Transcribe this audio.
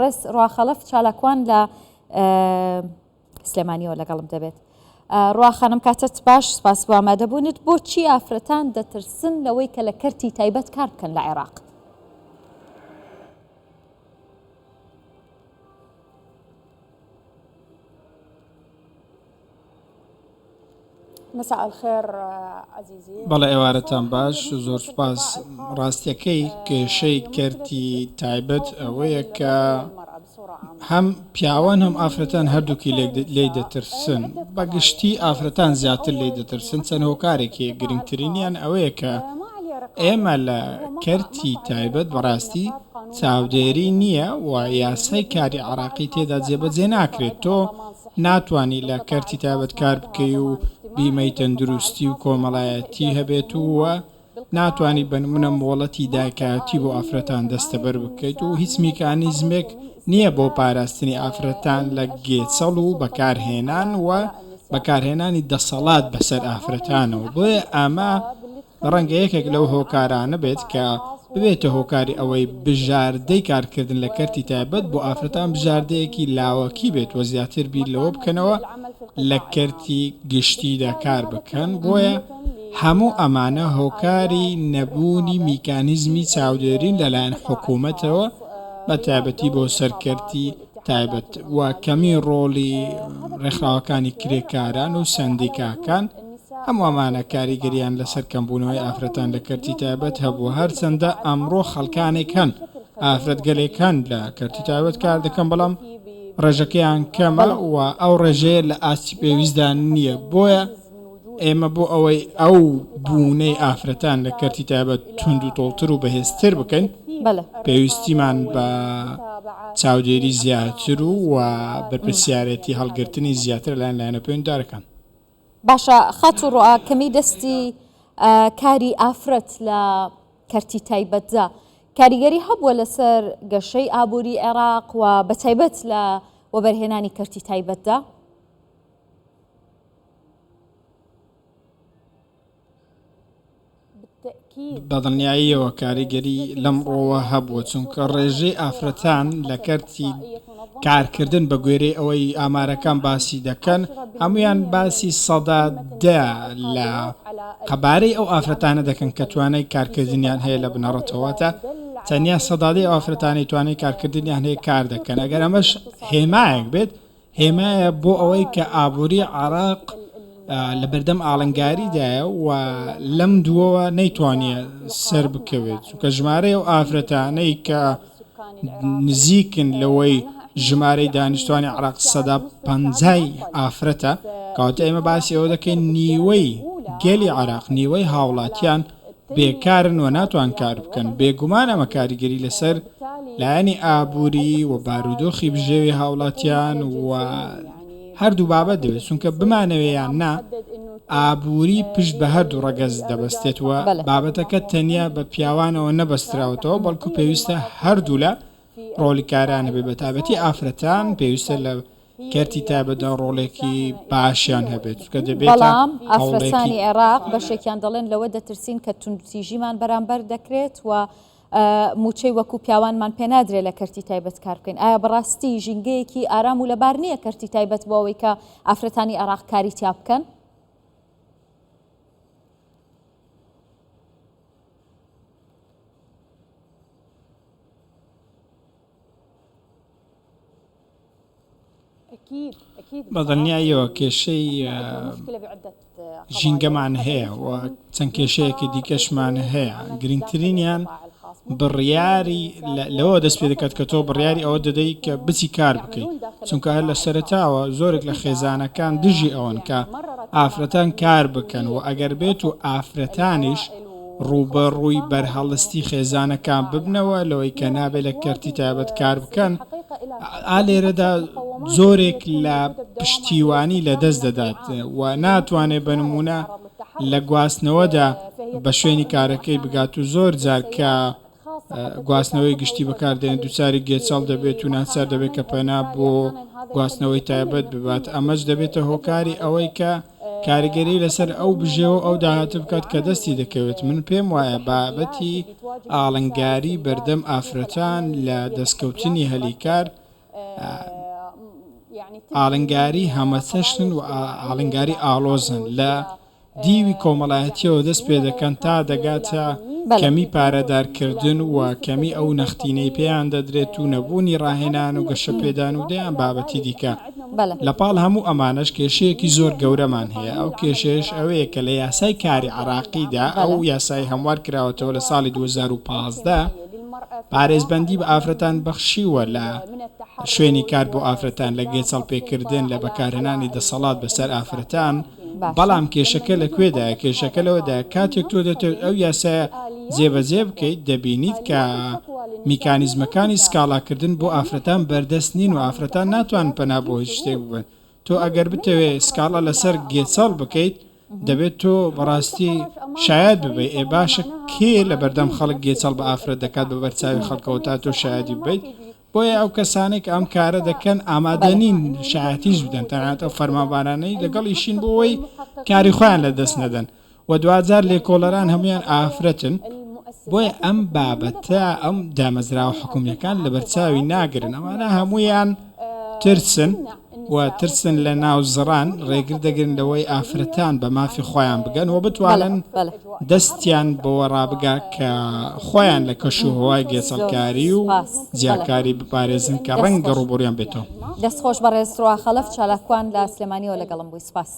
ڕێز ڕواخەڵەف چالاکوان لە سلێمانیەوە لەگەڵم دەبێت. ڕواخانم کاتت باش، سپاس بۆ ئامادەبوونت. بۆچی ئافرەتان دەترسن لەوەی کە لە کەرتی تایبەت کار بکەن لە عێراق؟ مساء الخير عزيزي. بەڵێ ئێوارەتان باش، زۆر سوپاس. ڕاستیەکەی کێشەی کەرتی تایبەت ئەوەیە کە هەم پیاوان هەم ئافرەتان هەردووکی لێ دەترسن. بەگشتی ئافرەتان زیاتر لێ دەترسن. چەند هۆکارێکی گرنگترینیان ئەوەیە کە ئێمە لە کەرتی تایبەت بەڕاستی چاودێری نییە و یاسای کاری عراقی تێدا جێبەجێ ناکرێت. تۆ ناتوانانی لە کەرتی تایبەت کار بکەی و بیمەی تەندروستی و کۆمەڵایەتی هەبێت وە ناتوانانی بنمونە مۆڵەتی داکاتی بۆ ئافرەتان دەستەبەر بکەیت و هیچ میکانیزمێک نییە بۆ پاراستنی ئافرەتان لە گێچەڵ و بەکارهێنان و بەکارهێنانی دەسەڵات بەسەر ئافرەتانەوە. بۆیە ئەمە ڕەنگە یەکێک لەو هۆکارانە بێت کە ببێتە هۆکاری ئەوەی بژاردەی کارکردن لە کەرتی تایبەت بۆ ئافرەتان بژاردەیەکی لاوەکی بێت و زیاتر بیر لەوە بکەنەوە لە کەرتی گشتیدا کار بکەن. بۆیە هەموو ئەمانە هۆکاری نەبوونی میکانیزمی چاودێرین لەلایەن حکوومەتەوە بە تایبەتی بۆ سەرکەرتی تایبەت و کەمی ڕۆڵی ڕێکخراوەکانی کرێکاران و سەندیکاکان هەموو ئەمانە کاریگەریان لەسەر کەمبوونەوەی ئافرەتان لە کەرتی تایبەت هەبوو. هەرچەندە ئەمڕۆ خەڵکانێک هەن ئافرەت گەلێکان لە کەرتی تایبەت کار دەکەن بەڵام ڕێژەکەیان کەمە و ئەو ڕێژەیە لە ئاستی پێویستدان نییە. بۆیە ئێمە بۆ ئەوەی ئەو بوونەی ئافرەتان لە کەرتی تایبەت تونند و تۆڵتر و بەهێزتر بکەین پێویستیمان بە چاودێری زیاتر و بەرپرسیارەتی هەڵگرتنی زیاتر لایەنە پەیوەنددارەکان. باشە، خەت و ڕۆ کەمی دەستی کاری ئافرەت لە کەرتی تایبەتدا کاریگەری هەبووە لەسەر گەشەی ئابووری عێراق و بەتایبەت لە وەبەرهێنانی کەرتی تایبەتدا؟ بەدڵنیاییەوە کاریگەری لەم ڕۆوە هەبووە، چونکە ڕێژەی ئافرەتان لە کەرتی کارکردن بە گوێرەی ئەوەی ئامارەکان باسی دەکەن هەمویان باسی سەدادە لە قەبارەی ئەو ئافرەتانە دەکەن کە توانای کارکردنیان هەیە لە بنەڕەتەوەتە تەنیا سەدادەی ئافرەتانی توانای کارکردنیان هەیە کار دەکەن. ئەگەر ئەمەش هێمایەک بێت، هێمایە بۆ ئەوەی کە ئابووری عێراق لە بەردەم ئاڵنگاریدایە و لەم دووەوە نەیتوانێ سەر بکەوێت، چونکە ژمارەی ئەو ئافرەتانەی کە نزیکن لەوەی ژمارەی دانیشتوانی عێراق 150 ئافرەتە، کەواتە ئێمە باسی ئەوە دەکەین نیوەی گەلی عێراق، نیوەی هاوڵاتیان بێکارن و ناتوان کار بکەن. بێگومان ئەمە کاریگەری لەسەر لایەنی ئابووری و بارودۆخی بژێوی هاوڵاتیان و هەردوو بابەت دەبێت، چونکە بمانەوەیان نا ئابووری پشت بە هەردوو ڕەگەز دەبەستێتەوە. بابەتەکە تەنیا بە پیاوانەوە نەبەستراوەتەوە، بەڵکو پێویستە هەردوو لە ڕۆڵی کارانە بێ، بە تایبەتی ئافرەتان پێویستە لە کەرتی تایبەتدا ڕۆڵێکی باشیان هەبێت، چونکە دەبێت بەڵام ئافرەتانی عێراق بەشێکیان دەڵێن لەوە دەترسین کە توندسیژیمان بەرامبەر دەکرێت و موچەی وەکو پیاوانمان پێنادرێت لە کەرتی تایبەت کار بکەین. ئایا بەڕاستی ژینگەیەکی ئارام و لەبار نییە کەرتی تایبەت بۆ ئەوەی کە ئافرەتانی عێراق کاری تیا بکەن؟ بەدڵنیاییەوە کێشەی ژینگەمان هەیە و چەند کێشەیەکی دیکەشمان هەیە. گرنگترینیان بڕیاری لەوە دەست پێ دەکات کە تۆ بڕیاری ئەوە دەدەی کە بچی کار بکەیت، چونکە هەر لە سەرەتاوە زۆرێک لە خێزانەکان دژی ئەوەن کە ئافرەتان کار بکەن و ئەگەر بێت و ئافرەتانیش ڕوبەڕووی بەرهەڵستی خێزانەکان ببنەوە لەوەی کە نابێت لە کەرتی تایبەت کار بکەن، ئالێرەدا زۆرێک لە پشتیوانی لە دەست دەدات و ناتوانێت بنمونە لە گواستنەوەدا بە شوێنی کارەکەی بگات و زۆر جار کە گواستنەوەی گشتی بەکاردێن دووچاری گێچەڵ دەبێت و ناچار دەبێت کە پەنا بۆ گواستنەوەی تایبەت ببات. ئەمەش دەبێتە هۆکاری ئەوەی کە کاریگەری لەسەر ئەو بژێەوە ئەو داهاتە بکات کە دەستی دەکەوێت. من پێم وایە بابەتی ئاڵنگاری بەردەم ئافرەتان لە دەستکەوتنی هەلیکار ئاڵنگاری هەمەچەشن و ئاڵنگاری ئاڵۆزن لە دیوی کۆمەڵایەتیەوە دەست پێ دەکەن تا دەگاتە کەمی پارەدارکردن و کەمی ئەو نەختینەی پێیان دەدرێت و نەبوونی ڕاهێنان و گەشە پێدان و دەیان بابەتی دیکە لەپاڵ هەموو ئەمانش کێشەیەکی زۆر گەورەمان هەیە ئەو کێشەیەش ئەوەیە کە لە یاسای کاری عراقیدا ئەو یاسای هەموار کراوەتەوە لە ساڵی 2015 پارێزبەندی بە ئافرەتان بەخشیوە لە شوێنی کار بۆ ئافرەتان لە گێچەڵپێکردن لە بەکارهێنانی دەسەڵات بەسەر ئافرەتان بەڵام کێشەکە لەکوێدایە کێشەکە لەوەدا کاتێک تۆ دەتەوێت ئەو یاسایە جێبەجێ بکەیت دەبینیت کە میکانیزمەکانی سکاڵاکردن بۆ ئافرەتان بەردەست نین و ئافرەتان ناتوانن پەنا بۆ هیچ شتێک ببن تۆ ئەگەر بتەوێت سکاڵا لەسەر گێچەڵ بکەیت دەبێت تۆ بەڕاستی شاید ببێ ئێ باشە کێ لە بەردەم خەڵک گێچەڵ بە ئافرەت دەکات بە بەرچاوی خەڵکەوە تا تۆ شایدی ببیت بۆیە ئەو کەسانێک ئەم کارە دەکەن ئامادەنین شایەتیش بدەن تەنانەت ئەو فەرمانبارانەی لەگەڵیشین بۆەوەی کاری خۆیان لە دەست نەدەن و دوجار لێکۆڵەران هەمویان ئافرەتن بۆیە ئەم بابەتە ئەم دامەزراوە حکومیەکان لە بەرچاوی ناگرن ئەمانە هەمویان ترسن و ترسن لە ناو زڕان ڕێگر دەگرن لەوەی ئافرەتان بە مافی خۆیان بگەن و بتوانن دەستیان بەوە ڕابگا کە خۆیان لە کەش و هەوای گێچەڵکاری و جیاکاری بپارێزن کە ڕەنگە ڕوبوریان بێتەوە دەستخۆش بە ڕێستڕوا خەلەف چالاکوان لە سلێمانیەوە لەگەڵم بووی سپاس.